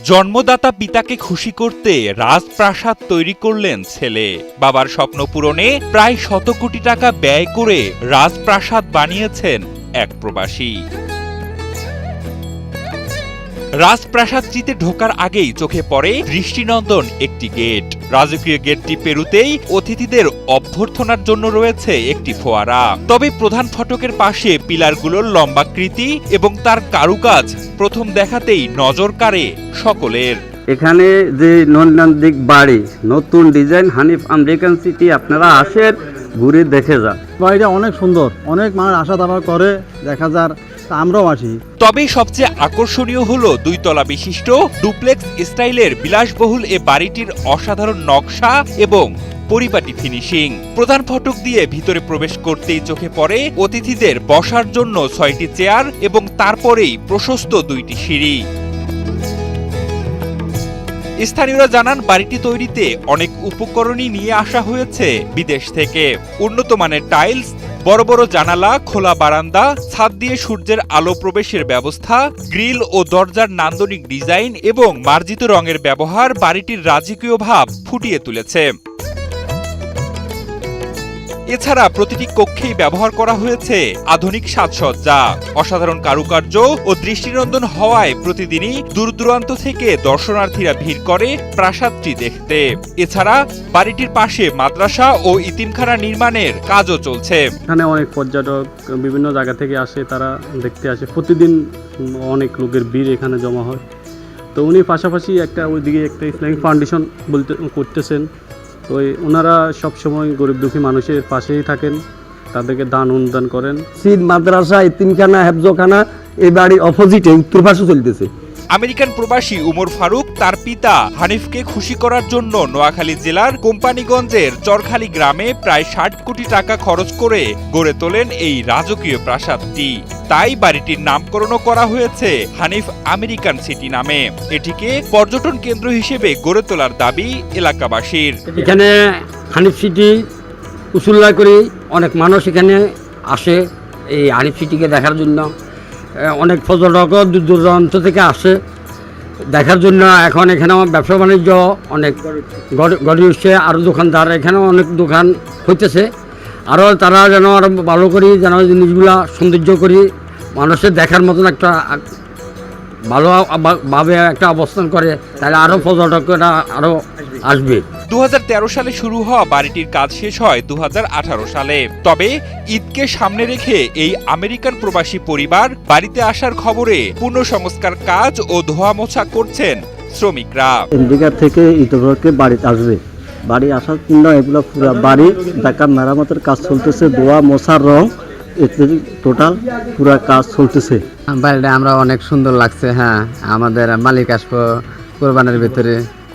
জন্মদাতা পিতাকে খুশি করতে রাজপ্রাসাদ তৈরি করলেন ছেলে। বাবার স্বপ্ন পূরণে প্রায় 100 কোটি টাকা ব্যয় করে রাজপ্রাসাদ বানিয়েছেন এক প্রবাসী। রাজপ্রাসাদটিতে ঢোকার আগেই চোখে পড়ে দৃষ্টিনন্দন একটি গেট। রাজকীয় গেটটি পেরুতেই অতিথিদের অভ্যর্থনার জন্য রয়েছে একটি ফোয়ারা। তবে প্রধান ফটকের পাশে পিলারগুলোর লম্বাকৃতি এবং তার কারুকাজ প্রথম দেখাতেই নজর কাড়ে সকলের। এখানে যে নৈনান্দিক বাড়ি, নতুন ডিজাইন হানিফ আমেরিকান সিটি, আপনারা আসেন ঘুরে দেখে যান। বাড়িটা অনেক সুন্দর, অনেক মানুষ আসা যাওয়া করে, দেখা যার আমরাও আসি। তবে সবচেয়ে আকর্ষণীয় হলো 2 তলা বিশিষ্ট ডুপ্লেক্স স্টাইলের বিলাসবহুল এ বাড়িটির অসাধারণ নকশা এবং পরিপাটি ফিনিশিং। প্রধান ফটক দিয়ে ভিতরে প্রবেশ করতেই চোখে পড়ে অতিথিদের বসার জন্য 6টি চেয়ার এবং তারপরেই প্রশস্ত 2টি সিঁড়ি। স্থানীয়রা জানান, বাড়িটি তৈরিতে অনেক উপকরণই নিয়ে আসা হয়েছে বিদেশ থেকে। উন্নত মানের টাইলস, বড় বড় জানালা, খোলা বারান্দা, ছাদ দিয়ে সূর্যের আলো প্রবেশের ব্যবস্থা, গ্রিল ও দরজার নান্দনিক ডিজাইন এবং মার্জিত রঙের ব্যবহার বাড়িটির রাজকীয় ভাব ফুটিয়ে তুলেছে। এছাড়া প্রতিটি কক্ষেই ব্যবহার করা হয়েছে আধুনিক সাজসজ্জা। অসাধারণ কারুকার্য ও দৃষ্টিনন্দন হওয়ায় প্রতিদিনই দূর দূরান্ত থেকে দর্শনার্থীরা ভিড় করে প্রাসাদটি দেখতে। এছাড়া বাড়িটির পাশে মাদ্রাসা ও ইতিমখানা নির্মাণের কাজও চলছে। এখানে অনেক পর্যটক বিভিন্ন জায়গা থেকে আসে, তারা দেখতে আসে। প্রতিদিন অনেক লোকের ভিড় এখানে জমা হয়। তো উনি পাশাপাশি ওইদিকে একটা ইসলামিক ফাউন্ডেশন করতেছেন। তো ওনারা সবসময় গরিব দুঃখী মানুষের পাশেই থাকেন, তাদেরকে দান অনুদান করেন। সিদ মাদ্রাসা, ইতিমখানা, হেফজখানা এই বাড়ির অপোজিটে উত্তর পাশে চলতেছে। আমেরিকান প্রবাসী উমর ফারুক তার পিতা হানিফকে খুশি করার জন্য নোয়াখালী জেলার কোম্পানিগঞ্জের চরখালী গ্রামে প্রায় 60 কোটি টাকা খরচ করে গড়ে তোলেন এই রাজকীয় প্রাসাদটি। তাই বাড়িটির নামকরণও করা হয়েছে হানিফ আমেরিকান সিটি নামে। এটিকে পর্যটন কেন্দ্র হিসেবে গড়ে তোলার দাবি এলাকাবাসীর। এখানে হানিফ সিটি উসুল্লাহ করি অনেক মানুষ এখানে আসে এই হানিফ সিটিকে দেখার জন্য। অনেক পর্যটকও দূর দূরান্ত থেকে আসে দেখার জন্য। এখন এখানে ব্যবসা বাণিজ্য অনেক গড়ে উঠছে, আরও দোকানদার এখানেও অনেক দোকান হইতেছে। আরও তারা যেন আরও ভালো করি, যেন জিনিসগুলা সৌন্দর্য করি, মানুষের দেখার মতন একটা ভালোভাবে একটা অবস্থান করে, তাহলে আরও পর্যটকরা আরও আসবে। 2013 সালে শুরু হওয়া বাড়িটির কাজ শেষ হয় 2018 সালে। তবে ঈদকে সামনে রেখে এই আমেরিকান প্রবাসী পরিবার বাড়িতে আসার খবরে পুনঃসংস্কার কাজ ও ধোয়া মোছা করছেন শ্রমিকরা। আমেরিকা থেকে ইতোপরকে বাড়িতে আসবে, বাড়ি আসার জন্য এগুলো পুরো বাড়ি দেখা মেরামতের কাজ চলতেছে, ধোয়া মোছার রং টোটাল পুরো কাজ চলতেছে। বাড়িটা আমরা অনেক সুন্দর লাগছে। হ্যাঁ, আমাদের মালিক আসবো কোরবানের ভিতরে,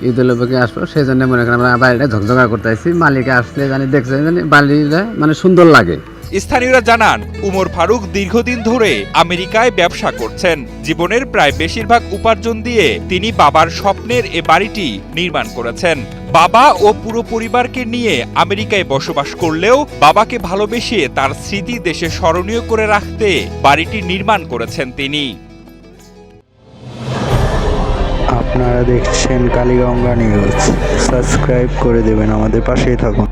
ঈদ উল আজহাকে আসবো, সেই জন্য মনে করেন আমরা বাড়িটা ঝকঝকা করতে আসছি। মালিকে আসলে দেখছে বাড়িটা সুন্দর লাগে। স্থানীয়রা জানান, উমর ফারুক দীর্ঘদিন ধরে আমেরিকায় ব্যবসা করছেন। জীবনের প্রায় বেশিরভাগ উপার্জন দিয়ে তিনি বাবার স্বপ্নের এ বাড়িটি নির্মাণ করেছেন। বাবা ও পুরো পরিবারকে নিয়ে আমেরিকায় বসবাস করলেও বাবাকে ভালোবেসে তার স্মৃতি দেশে স্মরণীয় করে রাখতে বাড়িটি নির্মাণ করেছেন তিনি। আপনারা দেখছেন কালীগঙ্গা নিউজ। সাবস্ক্রাইব করে দেবেন, আমাদের পাশেই থাকুন।